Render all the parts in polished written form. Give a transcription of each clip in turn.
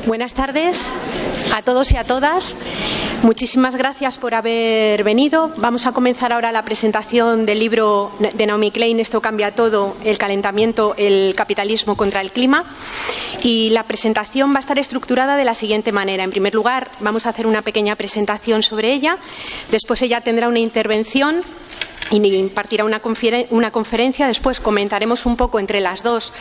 Buenas tardes a todos y a todas. Muchísimas gracias por haber venido. Vamos a comenzar ahora la presentación del libro de Naomi Klein, Esto cambia todo, el calentamiento, el capitalismo contra el clima. Y la presentación va a estar estructurada de la siguiente manera. En primer lugar, vamos a hacer una pequeña presentación sobre ella. Después ella tendrá una intervención y impartirá una conferencia. Después comentaremos un poco entre las dos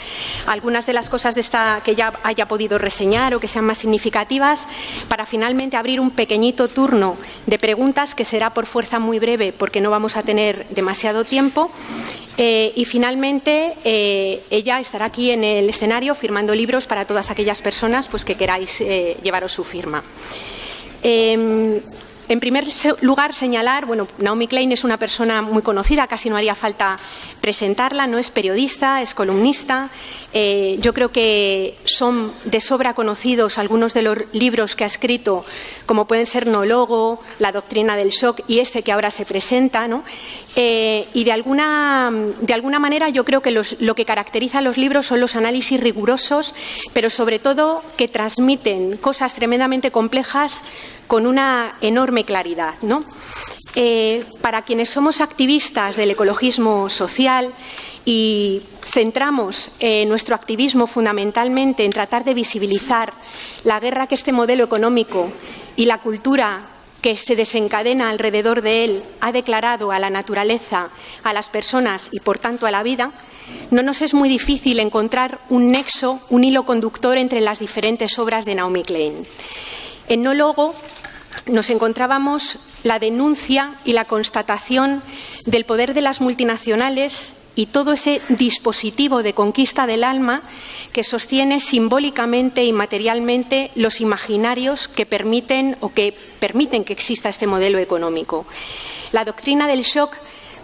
algunas de las cosas de esta que ya haya podido reseñar o que sean más significativas, para finalmente abrir un pequeñito turno de preguntas que será por fuerza muy breve porque no vamos a tener demasiado tiempo. Y finalmente ella estará aquí en el escenario firmando libros para todas aquellas personas pues, que queráis llevaros su firma. En primer lugar, señalar, Naomi Klein es una persona muy conocida, casi no haría falta presentarla, no es periodista, es columnista. Yo creo que son de sobra conocidos algunos de los libros que ha escrito, como pueden ser No Logo, La doctrina del shock y este que ahora se presenta, ¿no? Y de alguna manera yo creo que lo que caracteriza a los libros son los análisis rigurosos, pero sobre todo que transmiten cosas tremendamente complejas con una enorme claridad, ¿no? Para quienes somos activistas del ecologismo social y centramos nuestro activismo fundamentalmente en tratar de visibilizar la guerra que este modelo económico y la cultura que se desencadena alrededor de él ha declarado a la naturaleza, a las personas y, por tanto, a la vida, no nos es muy difícil encontrar un nexo, un hilo conductor entre las diferentes obras de Naomi Klein. En No Logo nos encontrábamos la denuncia y la constatación del poder de las multinacionales y todo ese dispositivo de conquista del alma que sostiene simbólicamente y materialmente los imaginarios que permiten que exista este modelo económico. La doctrina del shock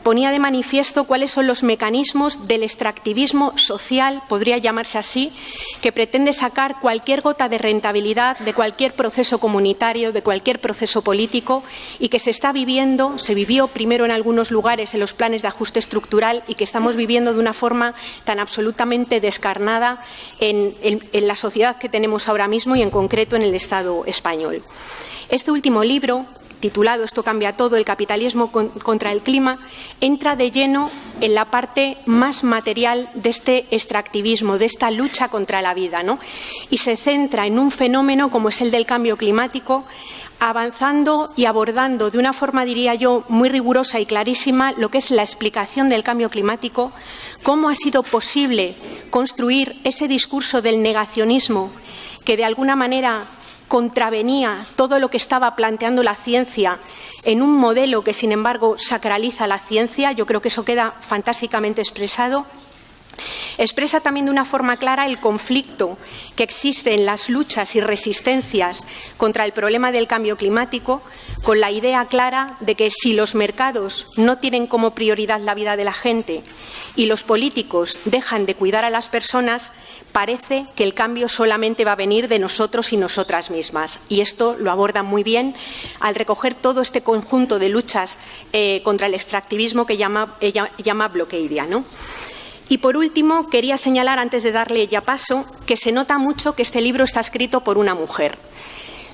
ponía de manifiesto cuáles son los mecanismos del extractivismo social, podría llamarse así, que pretende sacar cualquier gota de rentabilidad de cualquier proceso comunitario, de cualquier proceso político y que se vivió primero en algunos lugares en los planes de ajuste estructural y que estamos viviendo de una forma tan absolutamente descarnada en la sociedad que tenemos ahora mismo y en concreto en el Estado español. Este último libro, titulado Esto cambia todo, el capitalismo contra el clima, entra de lleno en la parte más material de este extractivismo, de esta lucha contra la vida, ¿no? Y se centra en un fenómeno como es el del cambio climático, avanzando y abordando de una forma, diría yo, muy rigurosa y clarísima lo que es la explicación del cambio climático, cómo ha sido posible construir ese discurso del negacionismo que de alguna manera contravenía todo lo que estaba planteando la ciencia en un modelo que, sin embargo, sacraliza la ciencia. Yo creo que eso queda fantásticamente expresado. Expresa también de una forma clara el conflicto que existe en las luchas y resistencias contra el problema del cambio climático, con la idea clara de que si los mercados no tienen como prioridad la vida de la gente y los políticos dejan de cuidar a las personas, parece que el cambio solamente va a venir de nosotros y nosotras mismas. Y esto lo aborda muy bien al recoger todo este conjunto de luchas contra el extractivismo que llama Bloqueidia, ¿no? Y por último, quería señalar, antes de darle ya paso, que se nota mucho que este libro está escrito por una mujer.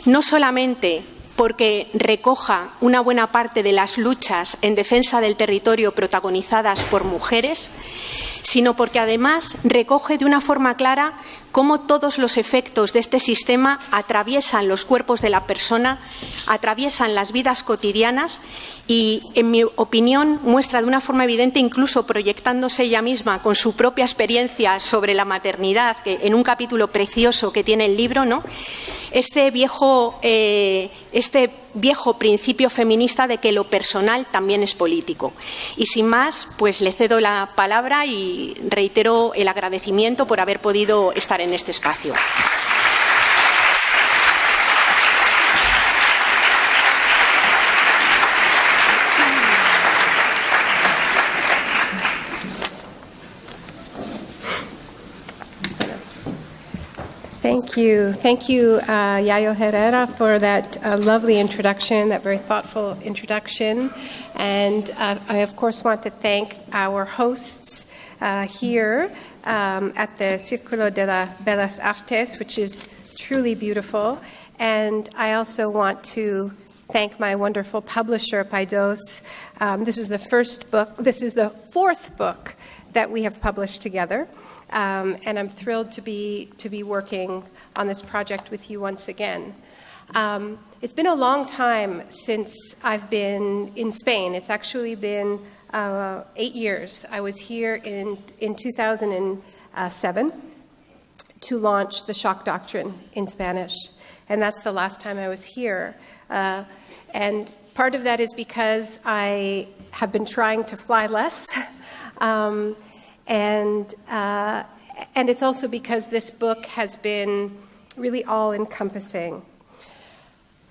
No solamente porque recoja una buena parte de las luchas en defensa del territorio protagonizadas por mujeres, sino porque además recoge de una forma clara cómo todos los efectos de este sistema atraviesan los cuerpos de la persona, atraviesan las vidas cotidianas y, en mi opinión, muestra de una forma evidente, incluso proyectándose ella misma con su propia experiencia sobre la maternidad, que en un capítulo precioso que tiene el libro, ¿no? Este viejo principio feminista de que lo personal también es político. Y sin más, pues le cedo la palabra y reitero el agradecimiento por haber podido estar en este espacio. Thank you, Yayo Herrera, for that lovely introduction, that very thoughtful introduction. And I, of course, want to thank our hosts here at the Círculo de las Bellas Artes, which is truly beautiful. And I also want to thank my wonderful publisher, Paidos. This is the first book. This is the fourth book that we have published together. And I'm thrilled to be working on this project with you once again. It's been a long time since I've been in Spain. It's actually been 8 years. I was here in 2007 to launch the shock doctrine in Spanish. And that's the last time I was here. And part of that is because I have been trying to fly less. And it's also because this book has been really all-encompassing.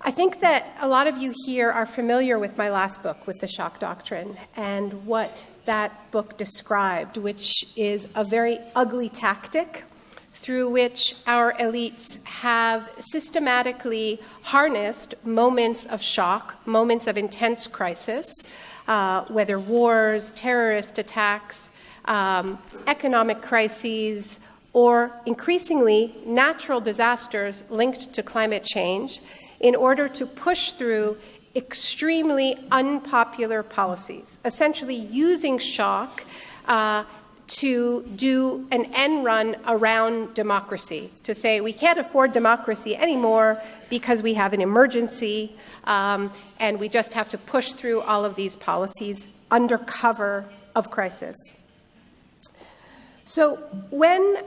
I think that a lot of you here are familiar with my last book, with the shock doctrine, and what that book described, which is a very ugly tactic through which our elites have systematically harnessed moments of shock, moments of intense crisis, whether wars, terrorist attacks, economic crises, or increasingly natural disasters linked to climate change, in order to push through extremely unpopular policies, essentially using shock to do an end run around democracy, to say we can't afford democracy anymore because we have an emergency, and we just have to push through all of these policies under cover of crisis. So when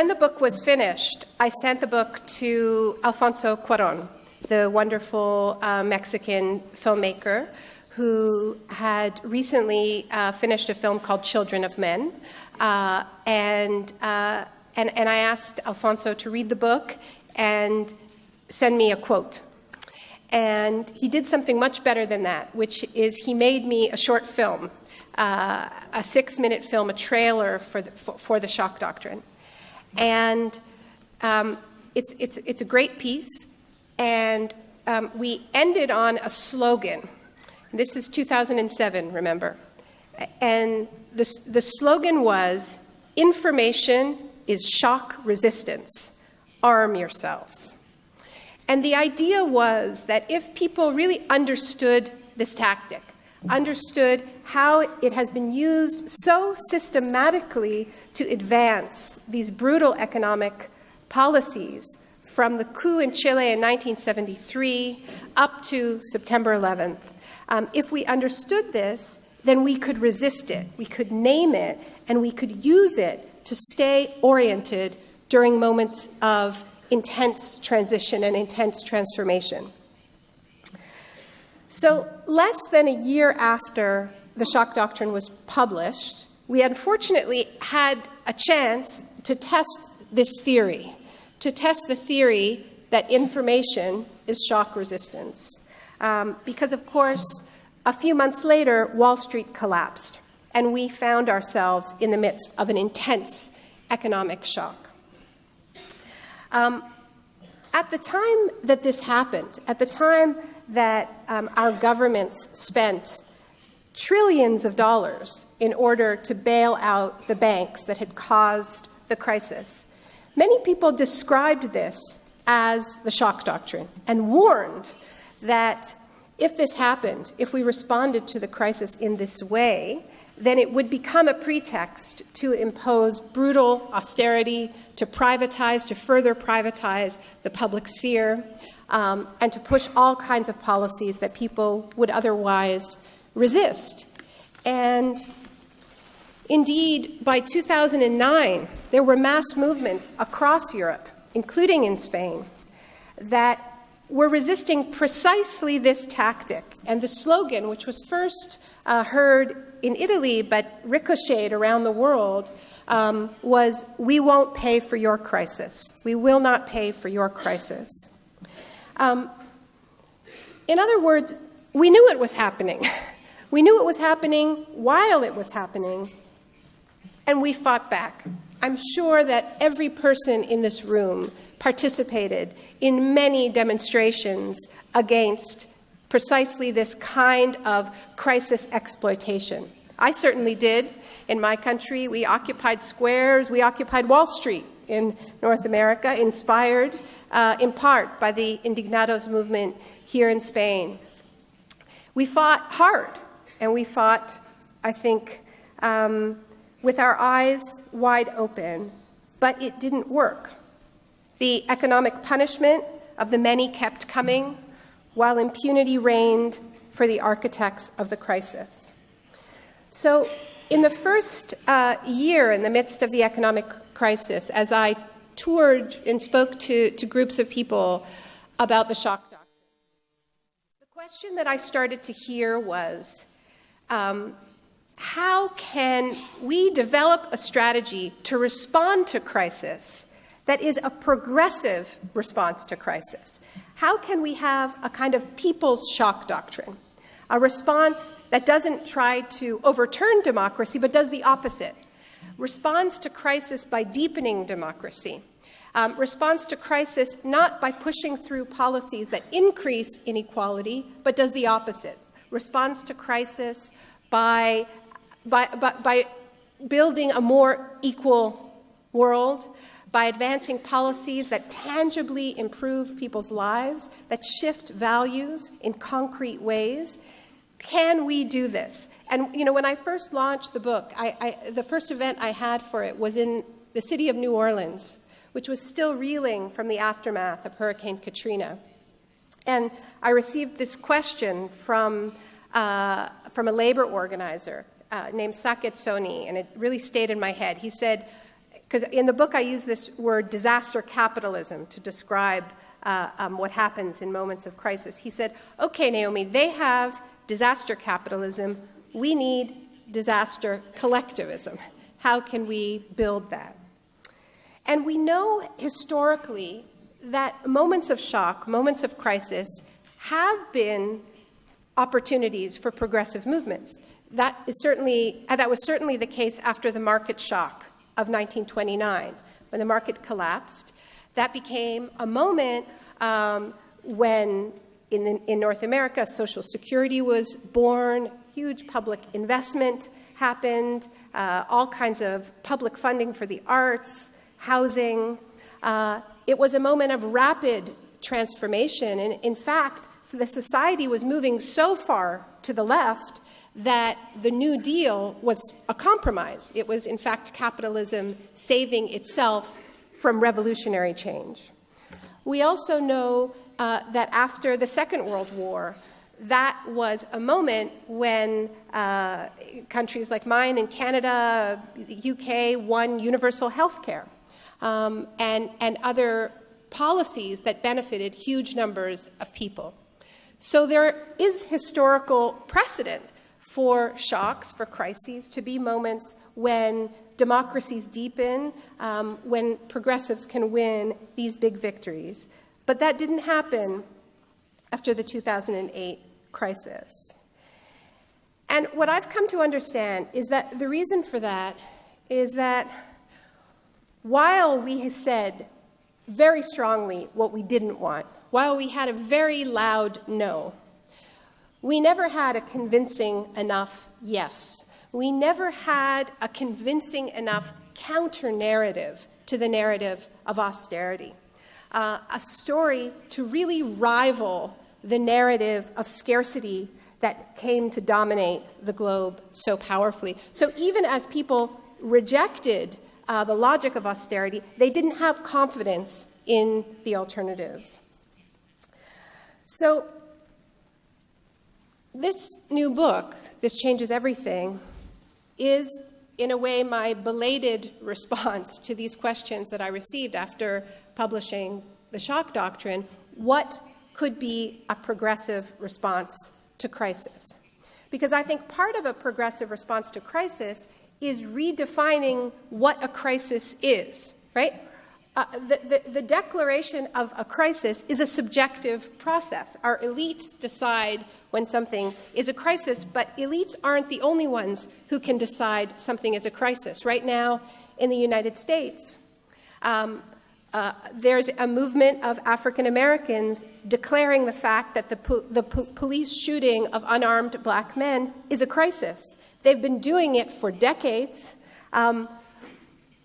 the book was finished, I sent the book to Alfonso Cuarón, the wonderful Mexican filmmaker who had recently finished a film called Children of Men. And I asked Alfonso to read the book and send me a quote. And he did something much better than that, which is he made me a short film, a 6-minute film, a trailer for the shock doctrine. And it's a great piece, and we ended on a slogan. This is 2007, remember? And the slogan was, "Information is shock resistance. Arm yourselves." And the idea was that if people really understood this tactic, understood how it has been used so systematically to advance these brutal economic policies from the coup in Chile in 1973 up to September 11th. If we understood this, then we could resist it, we could name it, and we could use it to stay oriented during moments of intense transition and intense transformation. So less than a year after the shock doctrine was published, we unfortunately had a chance to test this theory, to test the theory that information is shock resistance. Because, of course, a few months later, Wall Street collapsed, and we found ourselves in the midst of an intense economic shock. At the time that this happened, at the time that our governments spent trillions of dollars in order to bail out the banks that had caused the crisis, many people described this as the shock doctrine and warned that if this happened, if we responded to the crisis in this way, then it would become a pretext to impose brutal austerity, to privatize, to further privatize the public sphere, and to push all kinds of policies that people would otherwise resist. And indeed, by 2009, there were mass movements across Europe, including in Spain, that were resisting precisely this tactic. And the slogan, which was first heard in Italy but ricocheted around the world, was, "We won't pay for your crisis. We will not pay for your crisis." In other words, we knew it was happening. We knew it was happening while it was happening, and we fought back. I'm sure that every person in this room participated in many demonstrations against precisely this kind of crisis exploitation. I certainly did. In my country, we occupied squares, we occupied Wall Street in North America, inspired in part by the Indignados movement here in Spain. We fought hard, and we fought, I think, with our eyes wide open, but it didn't work. The economic punishment of the many kept coming, while impunity reigned for the architects of the crisis. So in the first year in the midst of the economic crisis, as I toured and spoke to groups of people about the shock doctrine, the question that I started to hear was, how can we develop a strategy to respond to crisis that is a progressive response to crisis? How can we have a kind of people's shock doctrine, a response that doesn't try to overturn democracy but does the opposite, responds to crisis by deepening democracy, responds to crisis not by pushing through policies that increase inequality but does the opposite, responds to crisis by building a more equal world, by advancing policies that tangibly improve people's lives, that shift values in concrete ways. Can we do this? And, when I first launched the book, the first event I had for it was in the city of New Orleans, which was still reeling from the aftermath of Hurricane Katrina. And I received this question from a labor organizer named Saket Soni, and it really stayed in my head. He said, because in the book I use this word disaster capitalism to describe what happens in moments of crisis. He said, okay, Naomi, they have disaster capitalism. We need disaster collectivism. How can we build that? And we know historically that moments of shock, moments of crisis, have been opportunities for progressive movements. That was certainly the case after the market shock of 1929, when the market collapsed. That became a moment when, in North America, Social Security was born, huge public investment happened, all kinds of public funding for the arts, housing. It was a moment of rapid transformation. And in fact, so the society was moving so far to the left that the New Deal was a compromise. It was, in fact, capitalism saving itself from revolutionary change. We also know that after the Second World War, that was a moment when countries like mine in Canada, the UK, won universal health care and other policies that benefited huge numbers of people. So there is historical precedent for shocks, for crises, to be moments when democracies deepen, when progressives can win these big victories. But that didn't happen after the 2008 crisis. And what I've come to understand is that the reason for that is that while we said very strongly what we didn't want, while we had a very loud no, we never had a convincing enough yes. We never had a convincing enough counter-narrative to the narrative of austerity, a story to really rival the narrative of scarcity that came to dominate the globe so powerfully. So even as people rejected the logic of austerity, they didn't have confidence in the alternatives. So this new book, This Changes Everything, is in a way my belated response to these questions that I received after publishing The Shock Doctrine. What could be a progressive response to crisis? Because I think part of a progressive response to crisis is redefining what a crisis is, right? The declaration of a crisis is a subjective process. Our elites decide when something is a crisis, but elites aren't the only ones who can decide something is a crisis. Right now, in the United States, there's a movement of African Americans declaring the fact that the police shooting of unarmed black men is a crisis. They've been doing it for decades.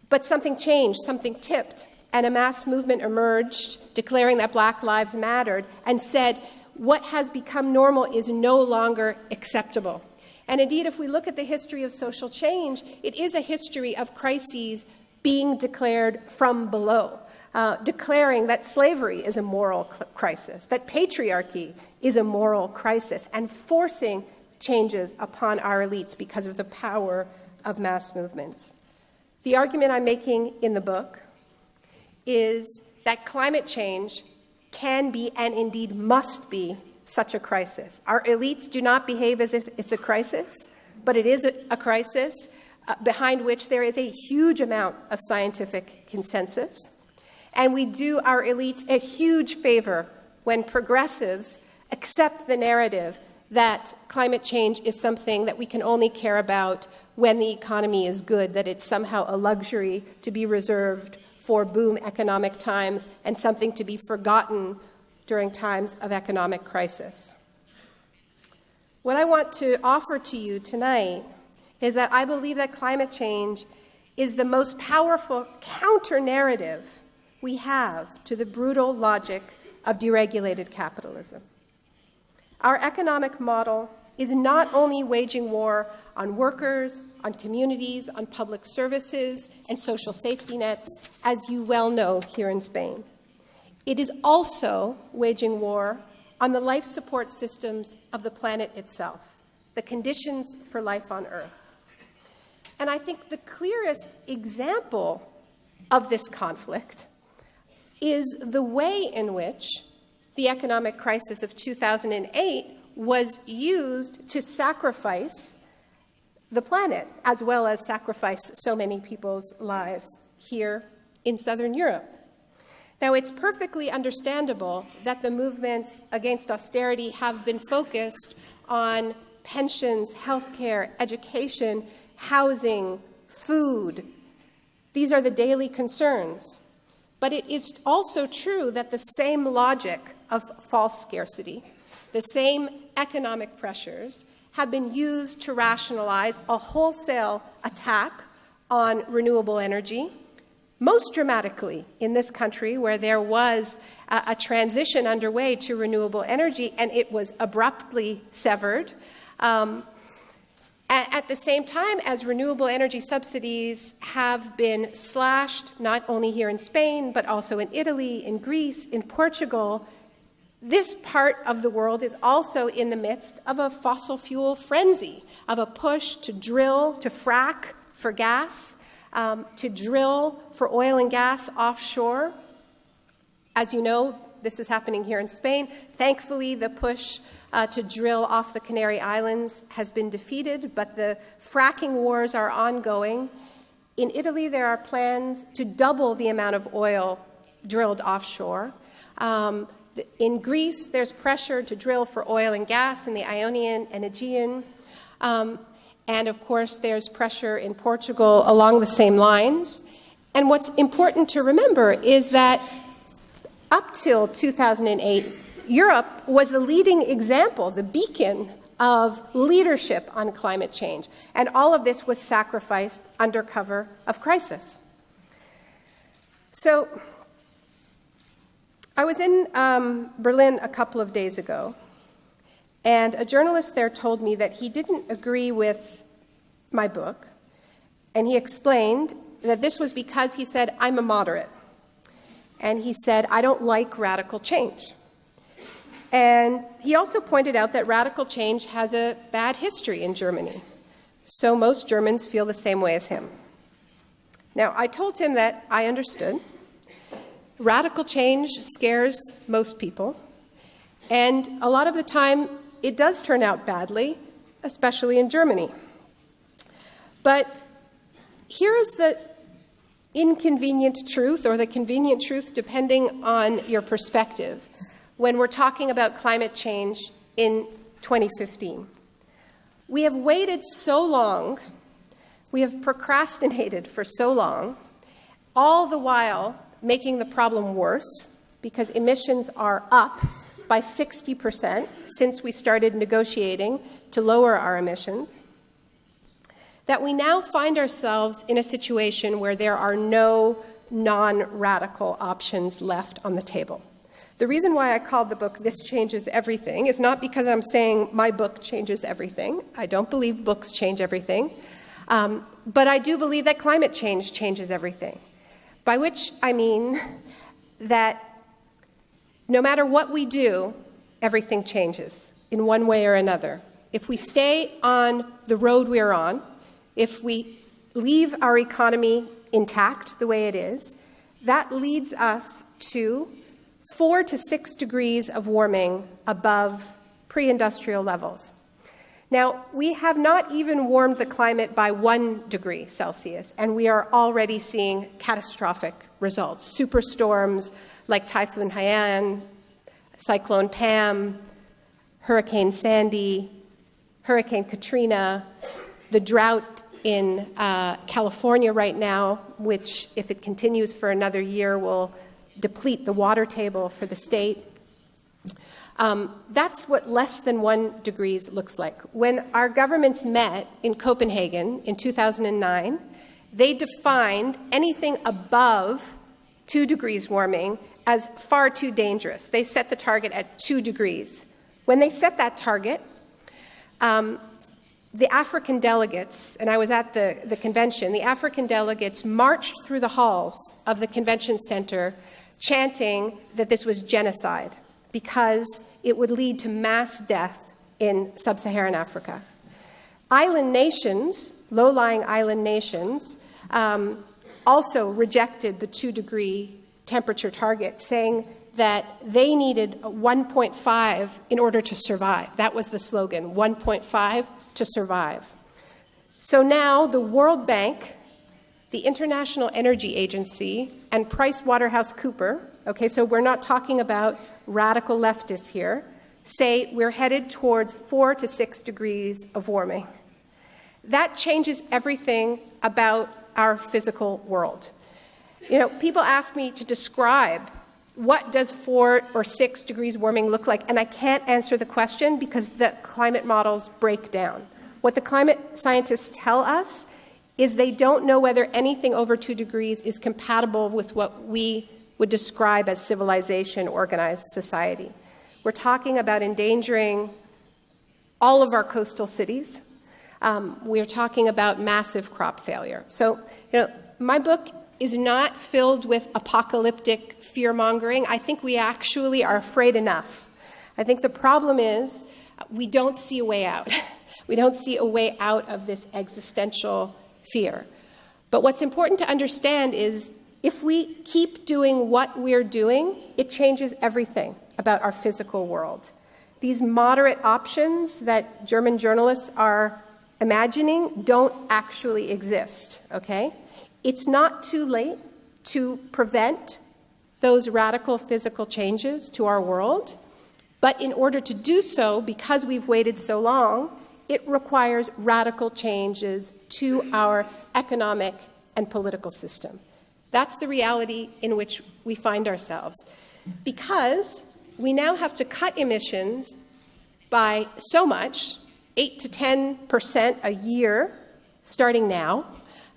But something changed, something tipped, and a mass movement emerged declaring that Black lives mattered and said, what has become normal is no longer acceptable. And indeed, if we look at the history of social change, it is a history of crises being declared from below, declaring that slavery is a moral crisis, that patriarchy is a moral crisis, and forcing changes upon our elites because of the power of mass movements. The argument I'm making in the book is that climate change can be and indeed must be such a crisis. Our elites do not behave as if it's a crisis, but it is a crisis behind which there is a huge amount of scientific consensus. And we do our elites a huge favor when progressives accept the narrative that climate change is something that we can only care about when the economy is good, that it's somehow a luxury to be reserved for boom economic times and something to be forgotten during times of economic crisis. What I want to offer to you tonight is that I believe that climate change is the most powerful counter-narrative we have to the brutal logic of deregulated capitalism. Our economic model is not only waging war on workers, on communities, on public services, and social safety nets, as you well know here in Spain. It is also waging war on the life support systems of the planet itself, the conditions for life on Earth. And I think the clearest example of this conflict is the way in which the economic crisis of 2008 was used to sacrifice the planet, as well as sacrifice so many people's lives here in Southern Europe. Now, it's perfectly understandable that the movements against austerity have been focused on pensions, healthcare, education, housing, food. These are the daily concerns. But it is also true that the same logic of false scarcity, the same economic pressures, have been used to rationalize a wholesale attack on renewable energy, most dramatically in this country where there was a transition underway to renewable energy and it was abruptly severed. At the same time as renewable energy subsidies have been slashed, not only here in Spain, but also in Italy, in Greece, in Portugal, this part of the world is also in the midst of a fossil fuel frenzy, of a push to drill, to frack for gas, to drill for oil and gas offshore. As you know, this is happening here in Spain. Thankfully, the push to drill off the Canary Islands has been defeated, but the fracking wars are ongoing. In Italy, there are plans to double the amount of oil drilled offshore. In Greece, there's pressure to drill for oil and gas in the Ionian and Aegean. And of course, there's pressure in Portugal along the same lines. And what's important to remember is that up till 2008, Europe was the leading example, the beacon of leadership on climate change. And all of this was sacrificed under cover of crisis. So I was in Berlin a couple of days ago, and a journalist there told me that he didn't agree with my book, and he explained that this was because, he said, I'm a moderate. And he said, I don't like radical change. And he also pointed out that radical change has a bad history in Germany. So most Germans feel the same way as him. Now, I told him that I understood. Radical change scares most people. And a lot of the time, it does turn out badly, especially in Germany. But here is the inconvenient truth, or the convenient truth, depending on your perspective, when we're talking about climate change in 2015. We have waited so long, we have procrastinated for so long, all the while making the problem worse, because emissions are up by 60% since we started negotiating to lower our emissions, that we now find ourselves in a situation where there are no non-radical options left on the table. The reason why I called the book This Changes Everything is not because I'm saying my book changes everything. I don't believe books change everything. But I do believe that climate change changes everything. By which I mean that no matter what we do, everything changes in one way or another. If we stay on the road we're on, if we leave our economy intact the way it is, that leads us to 4 to 6 degrees of warming above pre-industrial levels. Now, we have not even warmed the climate by 1 degree Celsius, and we are already seeing catastrophic results. Superstorms like Typhoon Haiyan, Cyclone Pam, Hurricane Sandy, Hurricane Katrina, the drought in California right now, which, if it continues for another year, will deplete the water table for the state. That's what less than 1 degree looks like. When our governments met in Copenhagen in 2009, they defined anything above 2 degrees warming as far too dangerous. They set the target at 2 degrees. When they set that target, the African delegates, and I was at the convention, the African delegates marched through the halls of the convention center chanting that this was genocide because it would lead to mass death in sub-Saharan Africa. Island nations, low-lying island nations, also rejected the 2-degree temperature target, saying that they needed 1.5 in order to survive. That was the slogan, 1.5 to survive. So now the World Bank, the International Energy Agency, and PricewaterhouseCoopers, okay, so we're not talking about radical leftists here, say we're headed towards 4 to 6 degrees of warming. That changes everything about our physical world. You know, people ask me to describe what does 4 or 6 degrees warming look like, and I can't answer the question because the climate models break down. What the climate scientists tell us is they don't know whether anything over 2 degrees is compatible with what we would describe as civilization, organized society. We're talking about endangering all of our coastal cities. We're talking about massive crop failure. So, you know, my book is not filled with apocalyptic fear-mongering. I think we actually are afraid enough. I think the problem is we don't see a way out. We don't see a way out of this existential fear. But what's important to understand is if we keep doing what we're doing, it changes everything about our physical world. These moderate options that German journalists are imagining don't actually exist, okay? It's not too late to prevent those radical physical changes to our world, but in order to do so, because we've waited so long, it requires radical changes to our economic and political system. That's the reality in which we find ourselves. Because we now have to cut emissions by so much, 8 to 10% a year, starting now,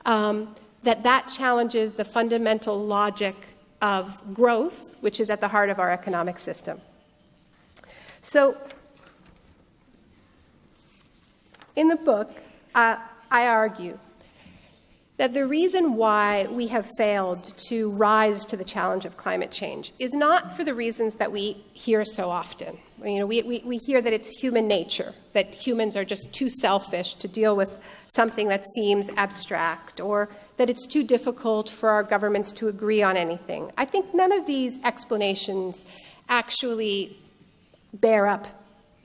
that challenges the fundamental logic of growth, which is at the heart of our economic system. So, in the book, I argue that the reason why we have failed to rise to the challenge of climate change is not for the reasons that we hear so often. You know, we hear that it's human nature, that humans are just too selfish to deal with something that seems abstract, or that it's too difficult for our governments to agree on anything. I think none of these explanations actually bear up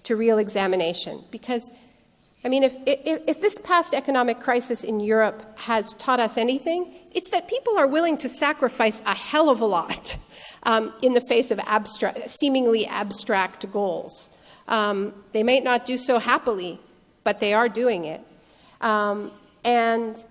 to real examination, because I mean, if this past economic crisis in Europe has taught us anything, it's that people are willing to sacrifice a hell of a lot in the face of seemingly abstract goals. They may not do so happily, but they are doing it. And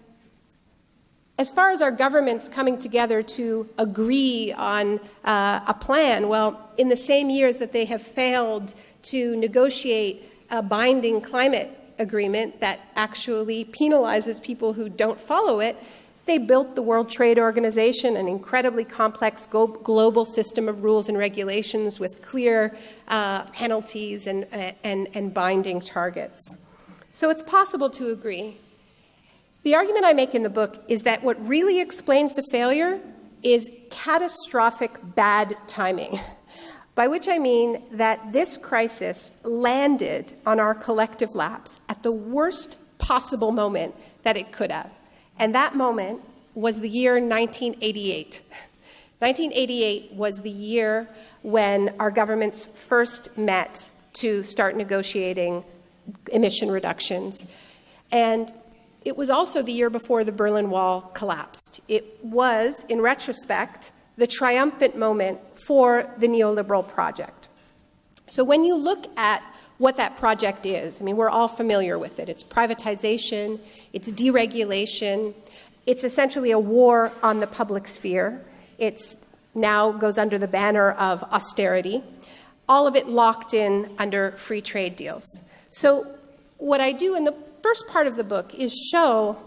as far as our governments coming together to agree on a plan, well, in the same years that they have failed to negotiate a binding climate agreement that actually penalizes people who don't follow it. They built the World Trade Organization, an incredibly complex global system of rules and regulations with clear penalties and binding targets. So it's possible to agree. The argument I make in the book is that what really explains the failure is catastrophic bad timing, by which I mean that this crisis landed on our collective laps at the worst possible moment that it could have. And that moment was the year 1988. 1988 was the year when our governments first met to start negotiating emission reductions. And it was also the year before the Berlin Wall collapsed. It was, in retrospect, the triumphant moment for the neoliberal project. So when you look at what that project is, I mean, we're all familiar with it. It's privatization, it's deregulation, it's essentially a war on the public sphere. It's now goes under the banner of austerity, all of it locked in under free trade deals. So what I do in the first part of the book is show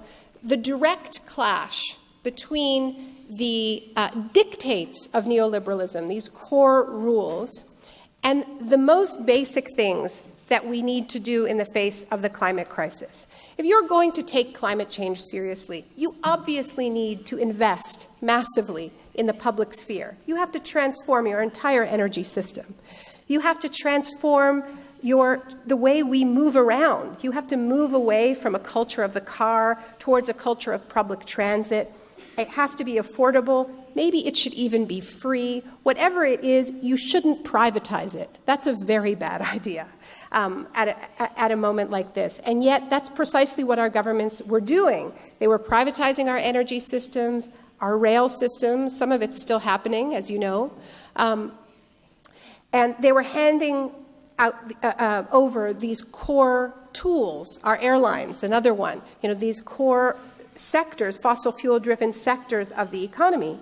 the direct clash between the dictates of neoliberalism, these core rules, and the most basic things that we need to do in the face of the climate crisis. If you're going to take climate change seriously, you obviously need to invest massively in the public sphere. You have to transform your entire energy system. You have to transform the way we move around. You have to move away from a culture of the car towards a culture of public transit. It has to be affordable. Maybe it should even be free. Whatever it is, you shouldn't privatize it. That's a very bad idea at a moment like this. And yet, that's precisely what our governments were doing. They were privatizing our energy systems, our rail systems. Some of it's still happening, as you know. And they were handing out over these core tools, our airlines, another one, these core sectors, fossil fuel-driven sectors of the economy.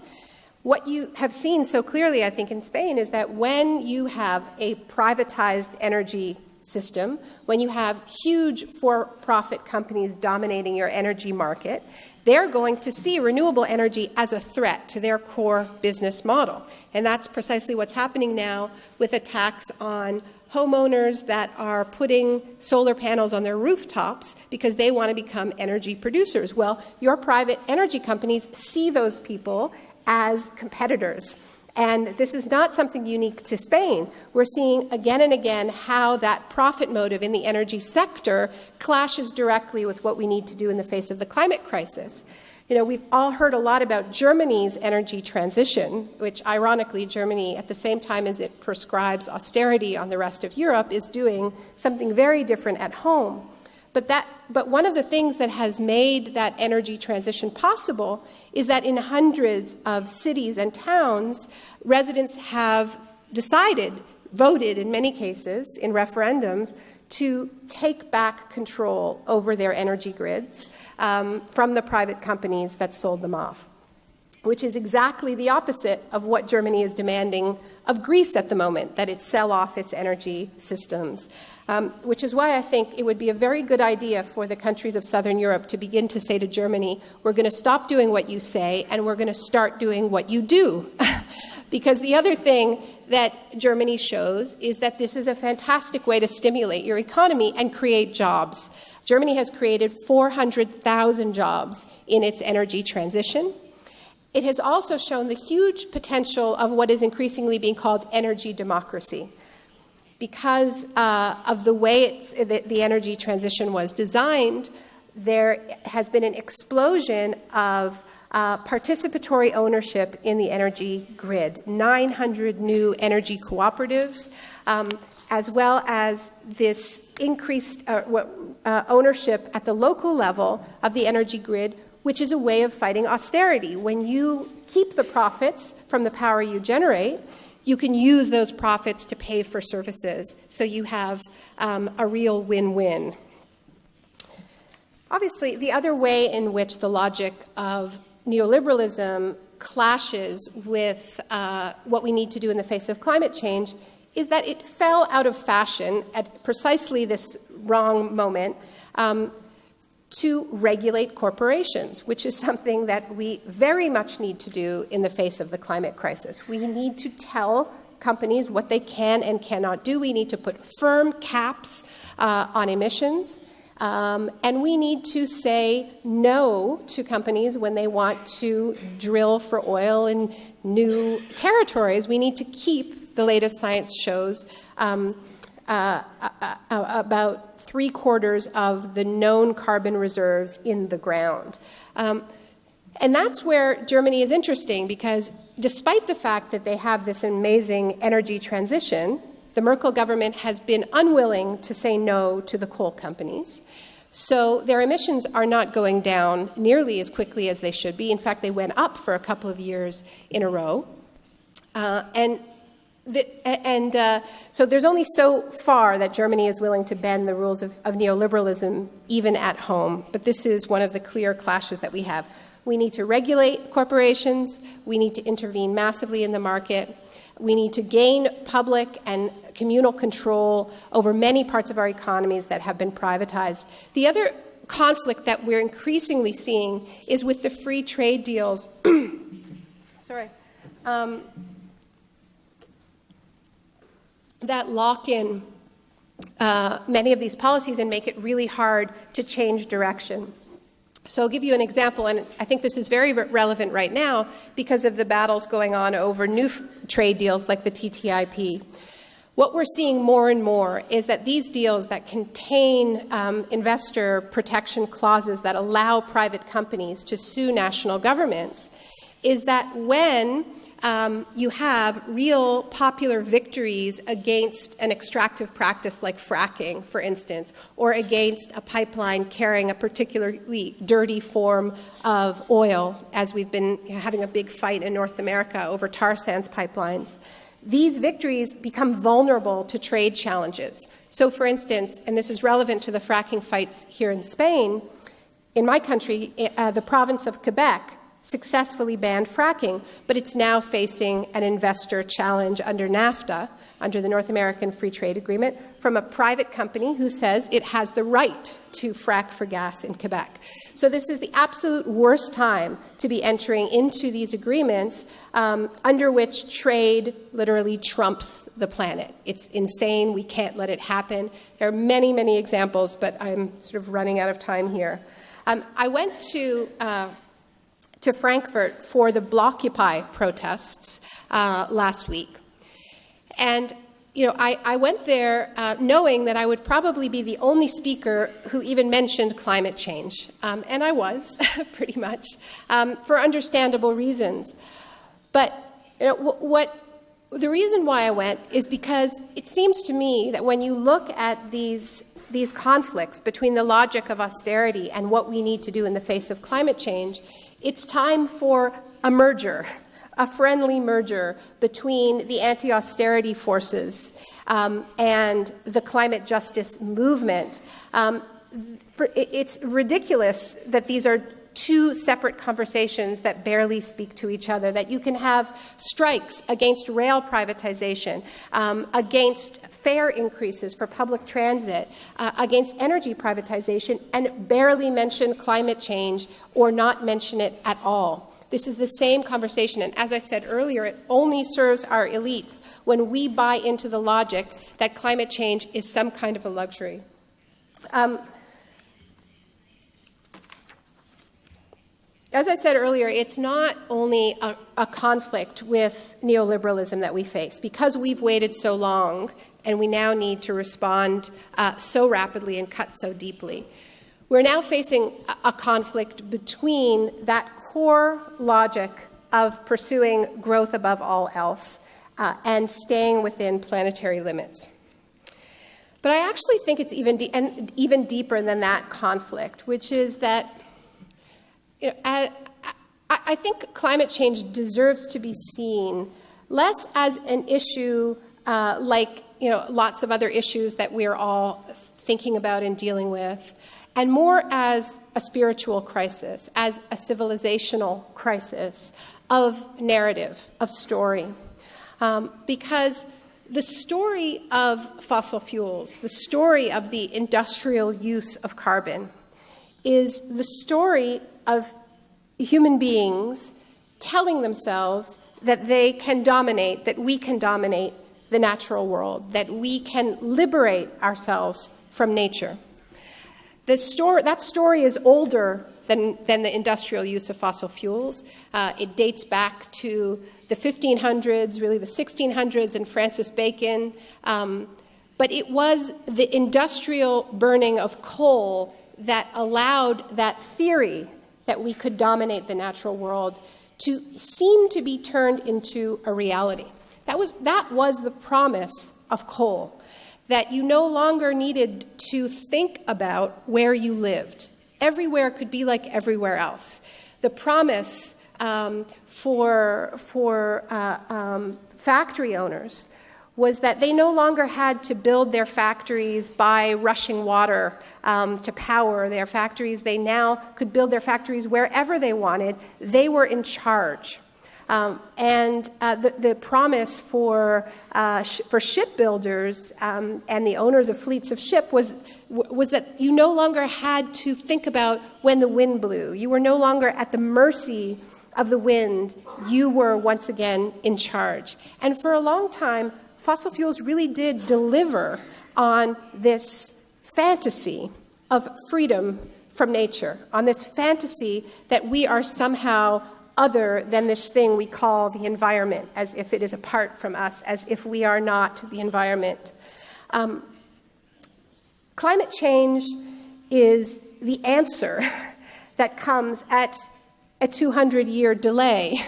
What you have seen so clearly, I think, in Spain is that when you have a privatized energy system, when you have huge for-profit companies dominating your energy market, they're going to see renewable energy as a threat to their core business model. And that's precisely what's happening now with a tax on homeowners that are putting solar panels on their rooftops because they want to become energy producers. Well, your private energy companies see those people as competitors. And this is not something unique to Spain. We're seeing again and again how that profit motive in the energy sector clashes directly with what we need to do in the face of the climate crisis. We've all heard a lot about Germany's energy transition, which ironically Germany, at the same time as it prescribes austerity on the rest of Europe, is doing something very different at home. But one of the things that has made that energy transition possible is that in hundreds of cities and towns, residents have voted in many cases, in referendums, to take back control over their energy grids from the private companies that sold them off, which is exactly the opposite of what Germany is demanding of Greece at the moment, that it sell off its energy systems. Which is why I think it would be a very good idea for the countries of Southern Europe to begin to say to Germany, we're going to stop doing what you say and we're going to start doing what you do. Because the other thing that Germany shows is that this is a fantastic way to stimulate your economy and create jobs. Germany has created 400,000 jobs in its energy transition. It has also shown the huge potential of what is increasingly being called energy democracy. Because of the way the energy transition was designed, there has been an explosion of participatory ownership in the energy grid, 900 new energy cooperatives, as well as this increased ownership at the local level of the energy grid, which is a way of fighting austerity. When you keep the profits from the power you generate, you can use those profits to pay for services, so you have a real win-win. Obviously, the other way in which the logic of neoliberalism clashes with what we need to do in the face of climate change is that it fell out of fashion at precisely this wrong moment, to regulate corporations, which is something that we very much need to do in the face of the climate crisis. We need to tell companies what they can and cannot do. We need to put firm caps on emissions. And we need to say no to companies when they want to drill for oil in new territories. We need to keep, the latest science shows, about 3/4 of the known carbon reserves in the ground. And that's where Germany is interesting, because despite the fact that they have this amazing energy transition, the Merkel government has been unwilling to say no to the coal companies. So their emissions are not going down nearly as quickly as they should be. In fact, they went up for a couple of years in a row. So there's only so far that Germany is willing to bend the rules of neoliberalism, even at home. But this is one of the clear clashes that we have. We need to regulate corporations. We need to intervene massively in the market. We need to gain public and communal control over many parts of our economies that have been privatized. The other conflict that we're increasingly seeing is with the free trade deals. That lock in many of these policies and make it really hard to change direction. So I'll give you an example, and I think this is very relevant right now because of the battles going on over new trade deals like the TTIP. What we're seeing more and more is that these deals that contain investor protection clauses that allow private companies to sue national governments is that when you have real popular victories against an extractive practice like fracking, for instance, or against a pipeline carrying a particularly dirty form of oil, as we've been having a big fight in North America over tar sands pipelines. These victories become vulnerable to trade challenges. So, for instance, and this is relevant to the fracking fights here in Spain, in my country, the province of Quebec successfully banned fracking, but it's now facing an investor challenge under NAFTA, under the North American Free Trade Agreement, from a private company who says it has the right to frack for gas in Quebec. So this is the absolute worst time to be entering into these agreements under which trade literally trumps the planet. It's insane. We can't let it happen. There are many, many examples, but I'm sort of running out of time here. I went to Frankfurt for the Blockupy protests last week. And, I went there knowing that I would probably be the only speaker who even mentioned climate change. And I was, pretty much, for understandable reasons. But, the reason why I went is because it seems to me that when you look at these conflicts between the logic of austerity and what we need to do in the face of climate change, it's time for a merger, a friendly merger between the anti-austerity forces and the climate justice movement. It's ridiculous that these are two separate conversations that barely speak to each other, that you can have strikes against rail privatization, against fare increases for public transit, against energy privatization, and barely mention climate change or not mention it at all. This is the same conversation, and as I said earlier, it only serves our elites when we buy into the logic that climate change is some kind of a luxury. As I said earlier, it's not only a conflict with neoliberalism that we face. Because we've waited so long and we now need to respond so rapidly and cut so deeply, we're now facing a conflict between that core logic of pursuing growth above all else and staying within planetary limits. But I actually think it's even deeper than that conflict, which is that I think climate change deserves to be seen less as an issue like lots of other issues that we're all thinking about and dealing with, and more as a spiritual crisis, as a civilizational crisis of narrative, of story. Because the story of fossil fuels, the story of the industrial use of carbon, is the story of human beings telling themselves that they can dominate, that we can dominate the natural world, that we can liberate ourselves from nature. That story is older than the industrial use of fossil fuels. It dates back to the 1500s, really the 1600s, and Francis Bacon. But it was the industrial burning of coal that allowed that theory that we could dominate the natural world to seem to be turned into a reality. That was the promise of coal, that you no longer needed to think about where you lived. Everywhere could be like everywhere else. The promise for factory owners was that they no longer had to build their factories by rushing water to power their factories. They now could build their factories wherever they wanted. They were in charge. And the promise for shipbuilders and the owners of fleets of ship was that you no longer had to think about when the wind blew. You were no longer at the mercy of the wind. You were once again in charge. And for a long time, fossil fuels really did deliver on this fantasy of freedom from nature, on this fantasy that we are somehow other than this thing we call the environment, as if it is apart from us, as if we are not the environment. Climate change is the answer that comes at a 200-year delay,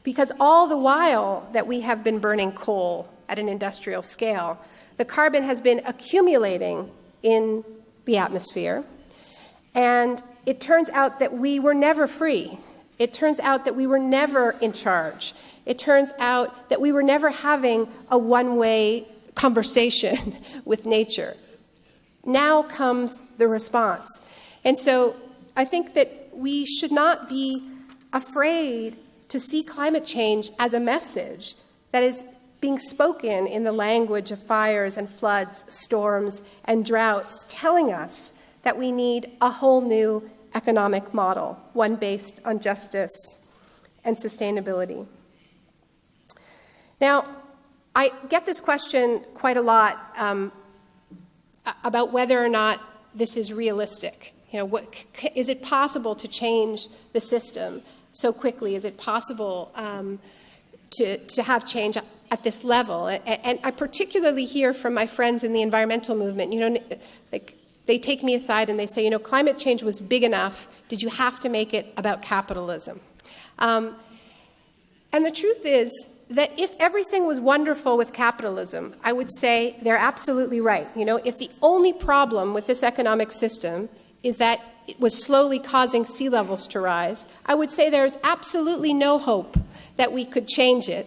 because all the while that we have been burning coal at an industrial scale, the carbon has been accumulating in the atmosphere, and it turns out that we were never free. It turns out that we were never in charge. It turns out that we were never having a one-way conversation with nature. Now comes the response. And so I think that we should not be afraid to see climate change as a message that is being spoken in the language of fires and floods, storms and droughts, telling us that we need a whole new economic model, one based on justice and sustainability. Now, I get this question quite a lot about whether or not this is realistic. Is it possible to change the system so quickly? Is it possible to have change at this level? And I particularly hear from my friends in the environmental movement, they take me aside and they say, climate change was big enough. Did you have to make it about capitalism? And the truth is that if everything was wonderful with capitalism, I would say they're absolutely right. If the only problem with this economic system is that it was slowly causing sea levels to rise, I would say there's absolutely no hope that we could change it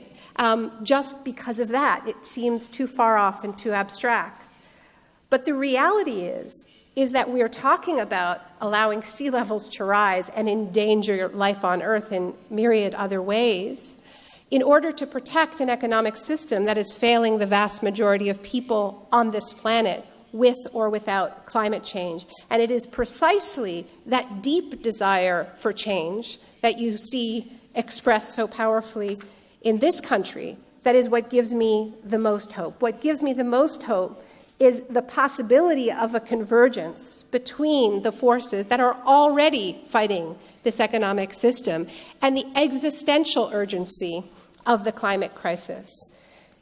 just because of that. It seems too far off and too abstract. But the reality is that we are talking about allowing sea levels to rise and endanger life on Earth in myriad other ways in order to protect an economic system that is failing the vast majority of people on this planet with or without climate change. And it is precisely that deep desire for change that you see expressed so powerfully in this country that is what gives me the most hope. What gives me the most hope is the possibility of a convergence between the forces that are already fighting this economic system and the existential urgency of the climate crisis.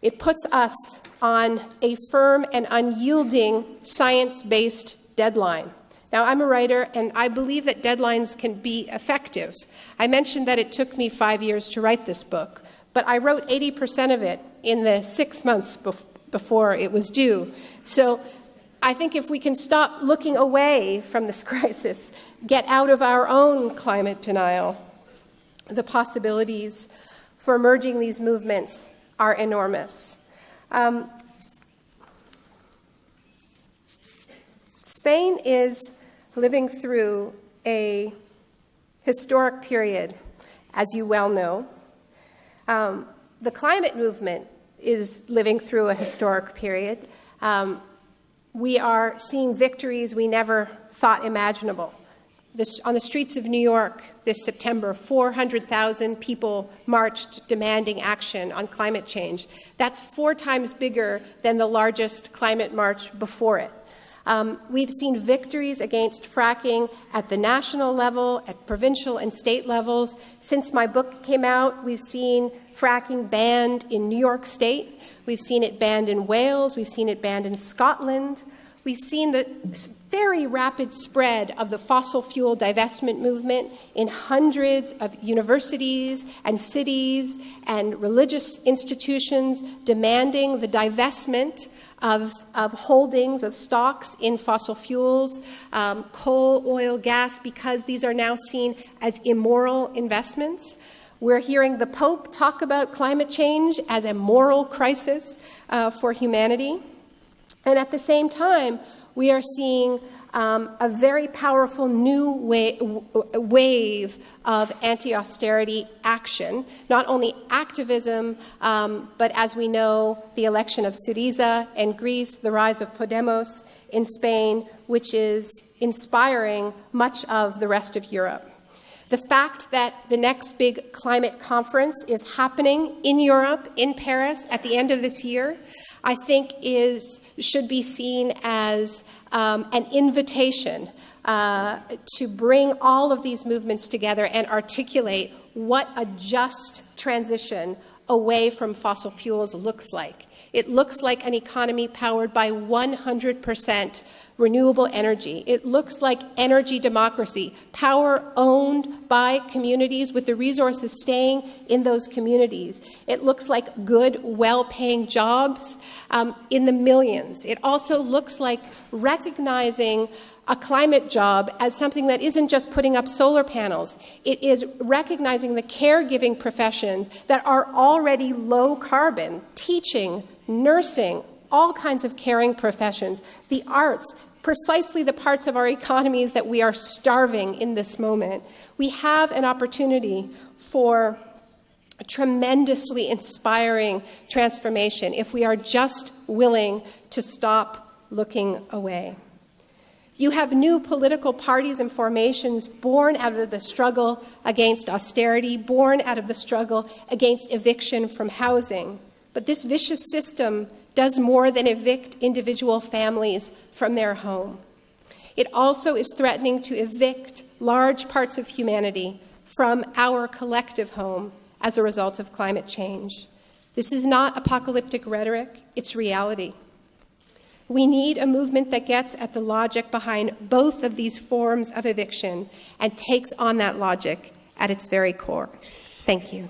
It puts us on a firm and unyielding science-based deadline. Now, I'm a writer, and I believe that deadlines can be effective. I mentioned that it took me 5 years to write this book, but I wrote 80% of it in the 6 months before it was due. So I think if we can stop looking away from this crisis, get out of our own climate denial, the possibilities for merging these movements are enormous. Spain is living through a historic period, as you well know. The climate movement is living through a historic period. We are seeing victories we never thought imaginable. On the streets of New York this September, 400,000 people marched demanding action on climate change. That's 4 times bigger than the largest climate march before it. We've seen victories against fracking at the national level, at provincial and state levels. Since my book came out, we've seen fracking banned in New York State. We've seen it banned in Wales. We've seen it banned in Scotland. We've seen the very rapid spread of the fossil fuel divestment movement in hundreds of universities and cities and religious institutions demanding the divestment of holdings, of stocks in fossil fuels, coal, oil, gas, because these are now seen as immoral investments. We're hearing the Pope talk about climate change as a moral crisis for humanity. And at the same time, we are seeing a very powerful new wave of anti-austerity action, not only activism, but as we know, the election of Syriza in Greece, the rise of Podemos in Spain, which is inspiring much of the rest of Europe. The fact that the next big climate conference is happening in Europe, in Paris, at the end of this year, I think should be seen as an invitation to bring all of these movements together and articulate what a just transition away from fossil fuels looks like. It looks like an economy powered by 100% renewable energy. It looks like energy democracy, power owned by communities with the resources staying in those communities. It looks like good, well-paying jobs in the millions. It also looks like recognizing a climate job as something that isn't just putting up solar panels. It is recognizing the caregiving professions that are already low carbon, teaching, nursing, all kinds of caring professions, the arts, precisely the parts of our economies that we are starving in this moment. We have an opportunity for a tremendously inspiring transformation if we are just willing to stop looking away. You have new political parties and formations born out of the struggle against austerity, born out of the struggle against eviction from housing. But this vicious system does more than evict individual families from their home. It also is threatening to evict large parts of humanity from our collective home as a result of climate change. This is not apocalyptic rhetoric, it's reality. We need a movement that gets at the logic behind both of these forms of eviction and takes on that logic at its very core. Thank you.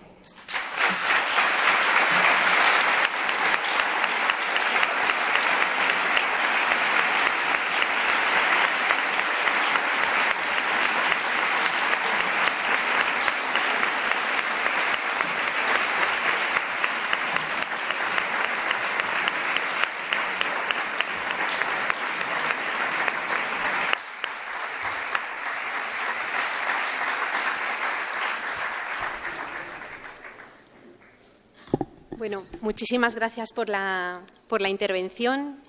Bueno, muchísimas gracias por la intervención.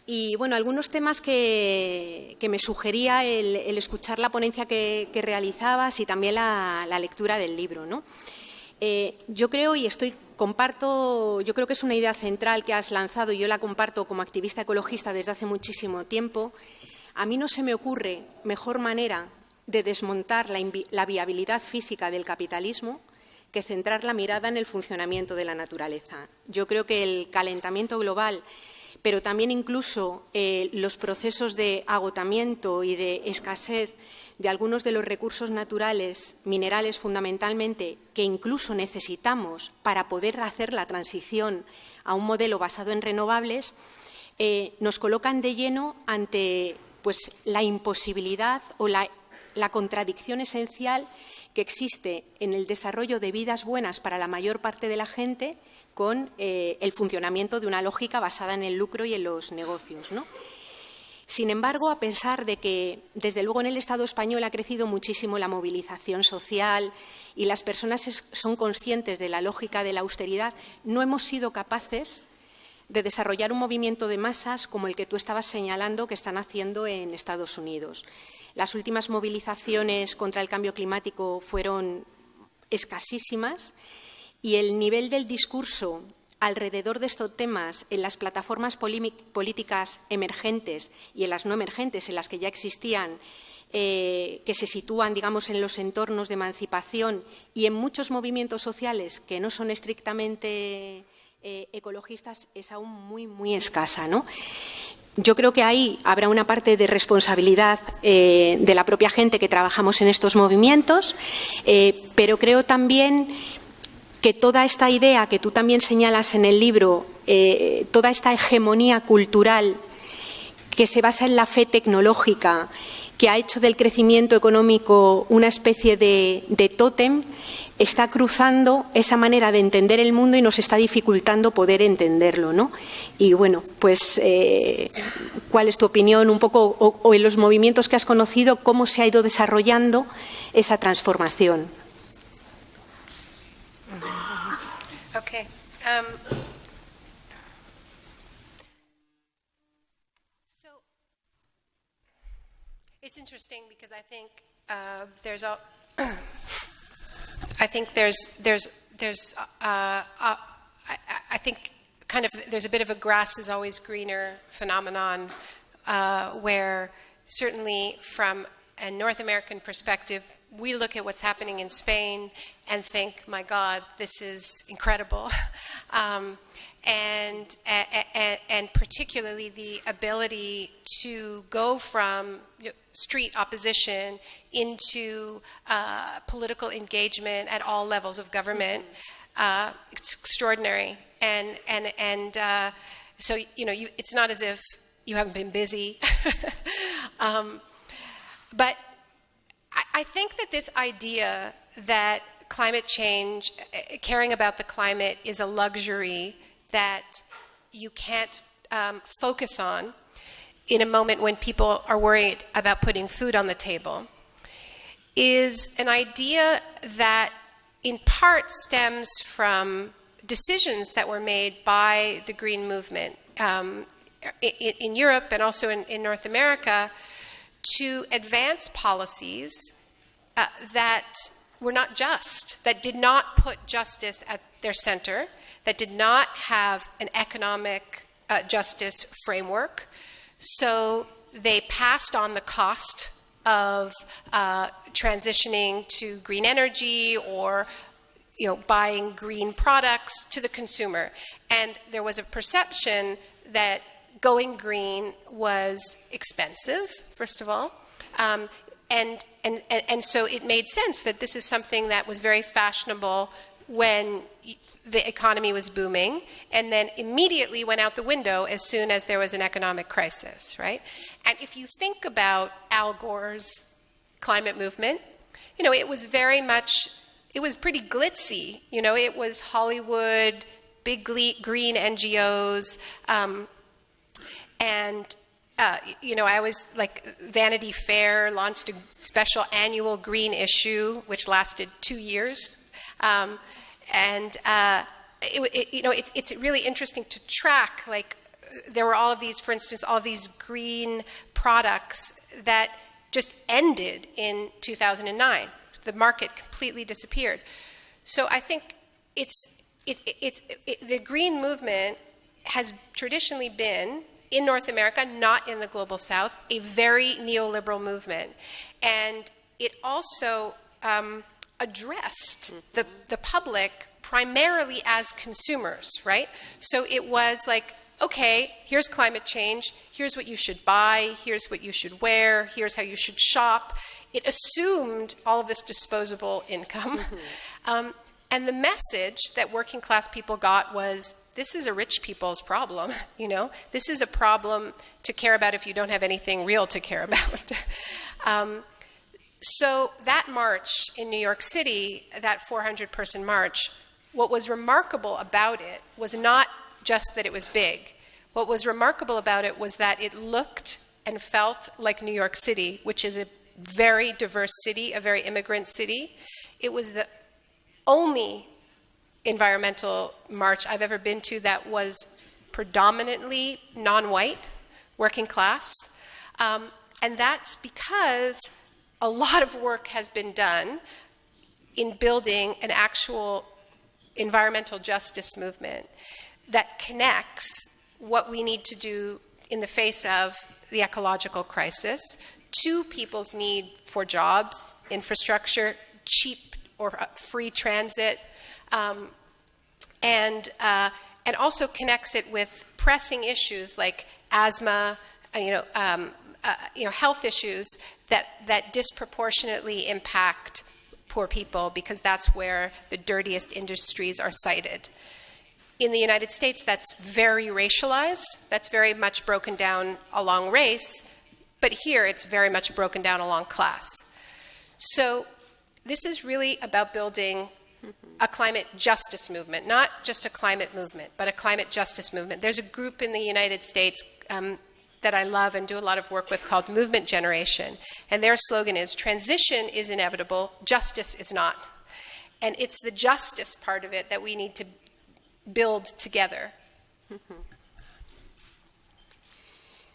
Y bueno, algunos temas que me sugería el escuchar la ponencia que realizabas y también la lectura del libro, ¿no? Yo creo yo creo que es una idea central que has lanzado y yo la comparto como activista ecologista desde hace muchísimo tiempo. A mí no se me ocurre mejor manera de desmontar la viabilidad física del capitalismo que centrar la mirada en el funcionamiento de la naturaleza. Yo creo que el calentamiento global, pero también incluso los procesos de agotamiento y de escasez de algunos de los recursos naturales, minerales fundamentalmente, que incluso necesitamos para poder hacer la transición a un modelo basado en renovables, nos colocan de lleno ante la imposibilidad o la contradicción esencial que existe en el desarrollo de vidas buenas para la mayor parte de la gente con el funcionamiento de una lógica basada en el lucro y en los negocios, ¿no? Sin embargo, a pesar de que, desde luego, en el Estado español ha crecido muchísimo la movilización social y las personas son conscientes de la lógica de la austeridad, no hemos sido capaces de desarrollar un movimiento de masas como el que tú estabas señalando que están haciendo en Estados Unidos. Las últimas movilizaciones contra el cambio climático fueron escasísimas y el nivel del discurso alrededor de estos temas en las plataformas políticas emergentes y en las no emergentes, en las que ya existían, que se sitúan, digamos, en los entornos de emancipación y en muchos movimientos sociales que no son estrictamente ecologistas, es aún muy, muy escasa, ¿no? Yo creo que ahí habrá una parte de responsabilidad de la propia gente que trabajamos en estos movimientos, pero creo también que toda esta idea que tú también señalas en el libro, toda esta hegemonía cultural que se basa en la fe tecnológica, que ha hecho del crecimiento económico una especie de tótem, está cruzando esa manera de entender el mundo y nos está dificultando poder entenderlo, ¿no? Y bueno, pues, ¿cuál es tu opinión un poco, o en los movimientos que has conocido, cómo se ha ido desarrollando esa transformación? Okay. So it's interesting because I think there's a I think I think kind of there's a bit of a grass is always greener phenomenon where certainly from a North American perspective, we look at what's happening in Spain and think, my God, this is incredible. And particularly the ability to go from street opposition into political engagement at all levels of government, it's extraordinary. And so, you know, it's not as if you haven't been busy. But I think that this idea that climate change, caring about the climate, is a luxury that you can't focus on in a moment when people are worried about putting food on the table, is an idea that in part stems from decisions that were made by the Green Movement in Europe and also in North America to advance policies that were not just, that did not put justice at their center, that did not have an economic justice framework. So they passed on the cost of transitioning to green energy or, you know, buying green products to the consumer. And there was a perception that going green was expensive, first of all, and so it made sense that this is something that was very fashionable when the economy was booming, and then immediately went out the window as soon as there was an economic crisis, right? And if you think about Al Gore's climate movement, you know, it was very much, it was pretty glitzy, you know, it was Hollywood, big green NGOs, and you know, I was like, Vanity Fair launched a special annual green issue, which lasted 2 years. You know, it's really interesting to track, like, there were all of these, for instance, all of these green products that just ended in 2009. The market completely disappeared. So I think the green movement has traditionally been, in North America, not in the global South, a very neoliberal movement. And it also addressed the public primarily as consumers, right? So it was like, okay, here's climate change, here's what you should buy, here's what you should wear, here's how you should shop. It assumed all of this disposable income. And the message that working class people got was, this is a rich people's problem, you know? This is a problem to care about if you don't have anything real to care about. So that march in New York City, that 400-person march, what was remarkable about it was not just that it was big. What was remarkable about it was that it looked and felt like New York City, which is a very diverse city, a very immigrant city. It was the only environmental march I've ever been to that was predominantly non-white, working class. And that's because a lot of work has been done in building an actual environmental justice movement that connects what we need to do in the face of the ecological crisis to people's need for jobs, infrastructure, cheap or free transit, and also connects it with pressing issues like asthma, health issues that disproportionately impact poor people, because that's where the dirtiest industries are sited. In the United States, that's very racialized. That's very much broken down along race. But here, it's very much broken down along class. So this is really about building a climate justice movement, not just a climate movement, but a climate justice movement. There's a group in the United States that I love and do a lot of work with called Movement Generation. And their slogan is, transition is inevitable, justice is not. And it's the justice part of it that we need to build together.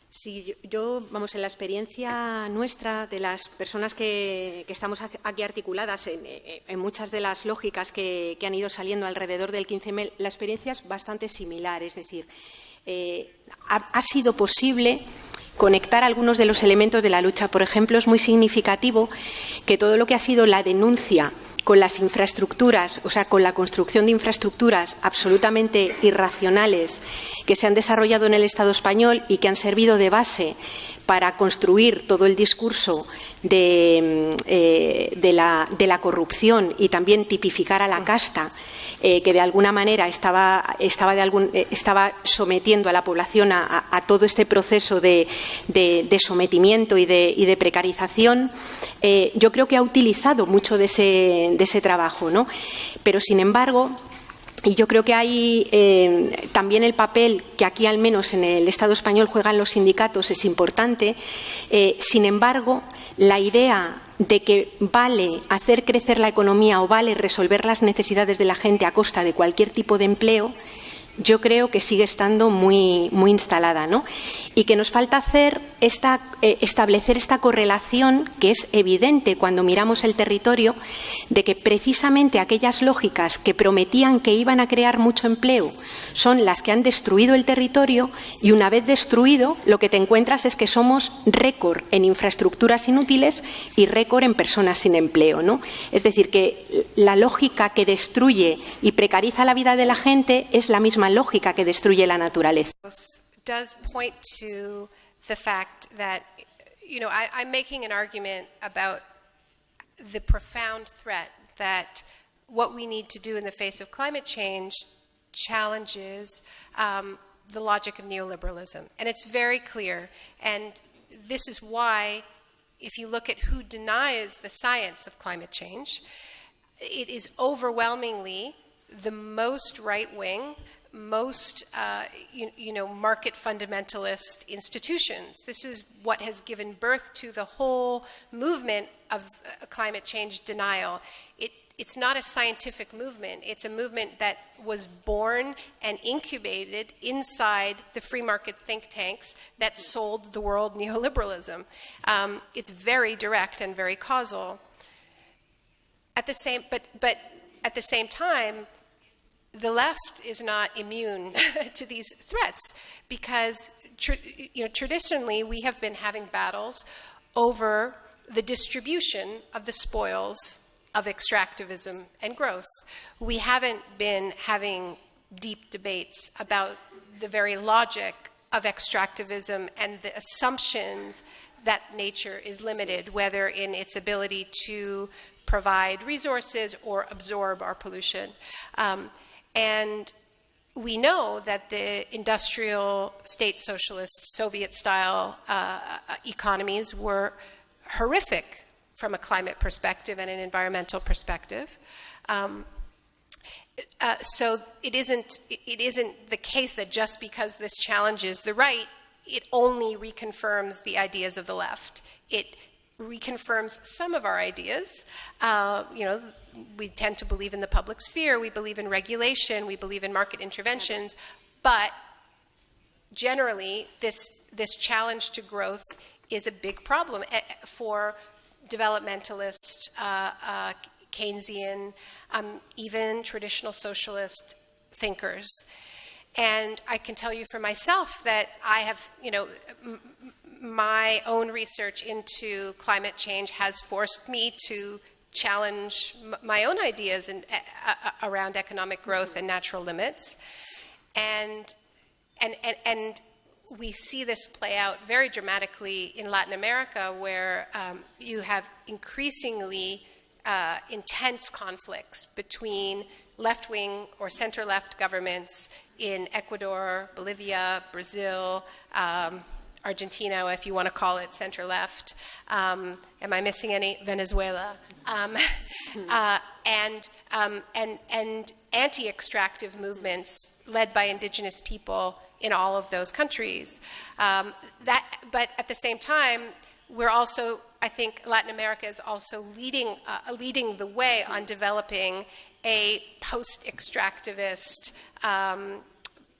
Sí, en la experiencia nuestra de las personas que estamos aquí articuladas en muchas de las lógicas que han ido saliendo alrededor del 15M, la experiencia es bastante similar, es decir, ha sido posible conectar algunos de los elementos de la lucha. Por ejemplo, es muy significativo que todo lo que ha sido la denuncia con las infraestructuras, o sea, con la construcción de infraestructuras absolutamente irracionales que se han desarrollado en el Estado español y que han servido de base para construir todo el discurso de la corrupción y también tipificar a la casta, que de alguna manera estaba sometiendo a la población a todo este proceso de sometimiento y de precarización. Yo creo que ha utilizado mucho de ese trabajo, ¿no? Pero, sin embargo, y yo creo que hay también el papel que aquí, al menos en el Estado español, juegan los sindicatos es importante. Sin embargo, la idea de que vale hacer crecer la economía o vale resolver las necesidades de la gente a costa de cualquier tipo de empleo, yo creo que sigue estando muy instalada, ¿no? Y que nos falta establecer esta correlación que es evidente cuando miramos el territorio, de que precisamente aquellas lógicas que prometían que iban a crear mucho empleo son las que han destruido el territorio, y una vez destruido lo que te encuentras es que somos récord en infraestructuras inútiles y récord en personas sin empleo, ¿no? Es decir, que la lógica que destruye y precariza la vida de la gente es la misma lógica que destruye la naturaleza. Does point to the fact that, I'm making an argument about the profound threat that what we need to do in the face of climate change challenges the logic of neoliberalism. And it's very clear. And this is why, if you look at who denies the science of climate change, it is overwhelmingly the most right-wing, most market fundamentalist institutions. This is what has given birth to the whole movement of climate change denial. It's not a scientific movement. It's a movement that was born and incubated inside the free market think tanks that sold the world neoliberalism. It's very direct and very causal. But at the same time, the left is not immune to these threats, because traditionally we have been having battles over the distribution of the spoils of extractivism and growth. We haven't been having deep debates about the very logic of extractivism and the assumptions that nature is limited, whether in its ability to provide resources or absorb our pollution. And we know that the industrial state socialist Soviet-style economies were horrific from a climate perspective and an environmental perspective. So it isn't the case that just because this challenges the right, it only reconfirms the ideas of the left. It reconfirms some of our ideas. We tend to believe in the public sphere, we believe in regulation, we believe in market interventions, but generally this challenge to growth is a big problem for developmentalist, Keynesian, even traditional socialist thinkers. And I can tell you for myself that I have, my own research into climate change has forced me to challenge my own ideas around economic growth and natural limits. And we see this play out very dramatically in Latin America, where you have increasingly intense conflicts between left-wing or center-left governments in Ecuador, Bolivia, Brazil, Argentina, if you want to call it center-left. Am I missing any? Venezuela. And anti-extractive movements led by indigenous people in all of those countries. But at the same time, we're also, I think Latin America is also leading the way on developing a post-extractivist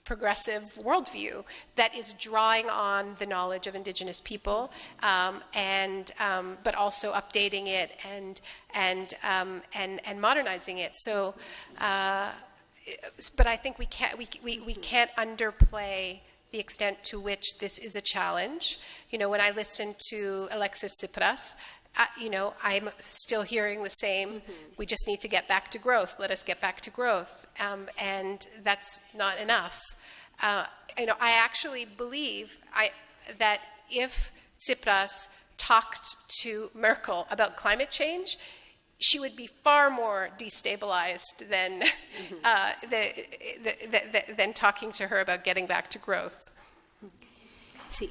progressive worldview that is drawing on the knowledge of indigenous people, but also updating it and modernizing it. So, but I think we can't underplay the extent to which this is a challenge. When I listen to Alexis Tsipras, I'm still hearing the same, we just need to get back to growth, let us get back to growth, and that's not enough. I actually believe that if Tsipras talked to Merkel about climate change, she would be far more destabilized than Sí.